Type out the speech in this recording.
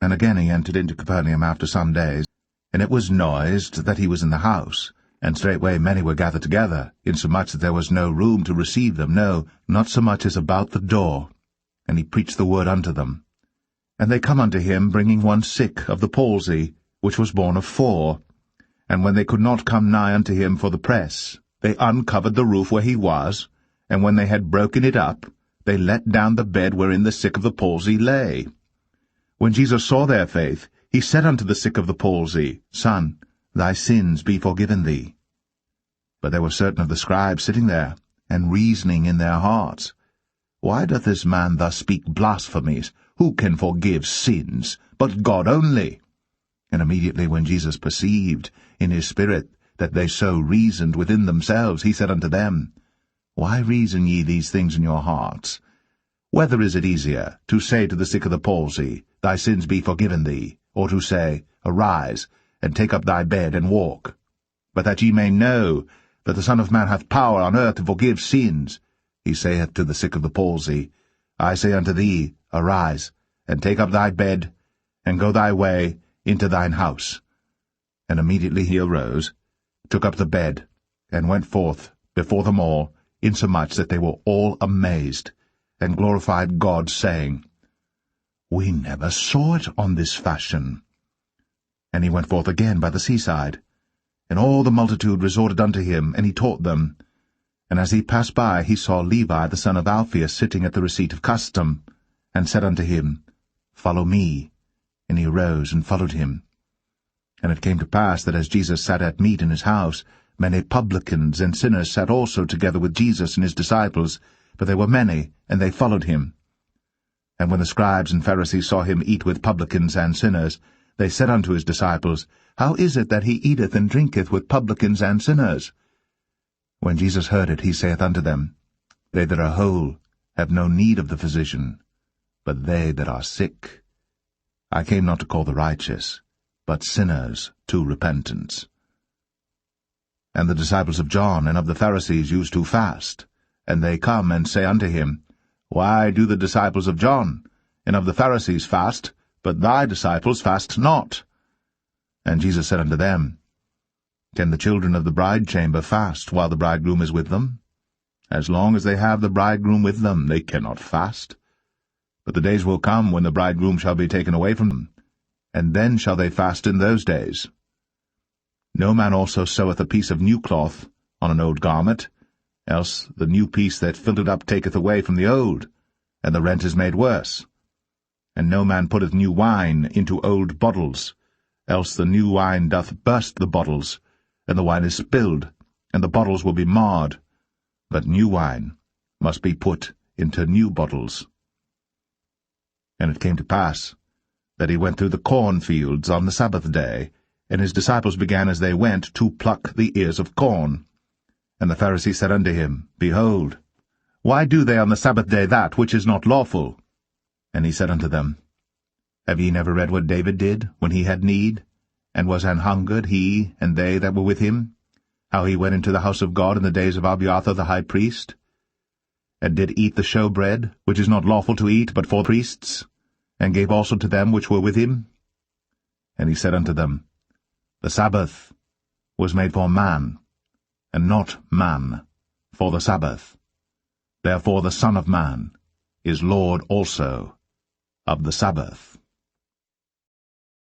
And again he entered into Capernaum after some days, and it was noised that he was in the house. And straightway many were gathered together, insomuch that there was no room to receive them, no, not so much as about the door. And he preached the word unto them. And they come unto him, bringing one sick of the palsy, which was born of 4. And when they could not come nigh unto him for the press, they uncovered the roof where he was, and when they had broken it up, they let down the bed wherein the sick of the palsy lay. When Jesus saw their faith, he said unto the sick of the palsy, Son, thy sins be forgiven thee. But there were certain of the scribes sitting there, and reasoning in their hearts, Why doth this man thus speak blasphemies? Who can forgive sins, but God only? And immediately when Jesus perceived in his spirit that they so reasoned within themselves, he said unto them, Why reason ye these things in your hearts? Whether is it easier, to say to the sick of the palsy, Thy sins be forgiven thee, or to say, Arise, and take up thy bed, and walk? But that ye may know that the Son of Man hath power on earth to forgive sins, he saith to the sick of the palsy, I say unto thee, Arise, and take up thy bed, and go thy way into thine house. And immediately he arose, took up the bed, and went forth before them all, insomuch that they were all amazed, and glorified God, saying, We never saw it on this fashion. And he went forth again by the seaside, and all the multitude resorted unto him, and he taught them. And as he passed by, he saw Levi the son of Alphaeus sitting at the receipt of custom, and said unto him, Follow me. And he arose and followed him. And it came to pass that as Jesus sat at meat in his house, many publicans and sinners sat also together with Jesus and his disciples, for there were many, and they followed him. And when the scribes and Pharisees saw him eat with publicans and sinners, they said unto his disciples, How is it that he eateth and drinketh with publicans and sinners? When Jesus heard it, he saith unto them, They that are whole have no need of the physician, but they that are sick. I came not to call the righteous, but sinners to repentance. And the disciples of John and of the Pharisees used to fast, and they come and say unto him, Why do the disciples of John and of the Pharisees fast, but thy disciples fast not? And Jesus said unto them, Can the children of the bridechamber fast while the bridegroom is with them? As long as they have the bridegroom with them, they cannot fast. But the days will come when the bridegroom shall be taken away from them, and then shall they fast in those days. No man also seweth a piece of new cloth on an old garment, else the new piece that filled it up taketh away from the old, and the rent is made worse. And no man putteth new wine into old bottles, else the new wine doth burst the bottles, and the wine is spilled, and the bottles will be marred. But new wine must be put into new bottles. And it came to pass that he went through the cornfields on the Sabbath day, and his disciples began as they went to pluck the ears of corn. And the Pharisees said unto him, Behold, why do they on the Sabbath day that which is not lawful? And he said unto them, Have ye never read what David did when he had need, and was an hungered, he and they that were with him? How he went into the house of God in the days of Abiathar the high priest, and did eat the showbread, which is not lawful to eat but for priests, and gave also to them which were with him? And he said unto them, The Sabbath was made for man, and not man for the Sabbath. Therefore the Son of Man is Lord also of the Sabbath.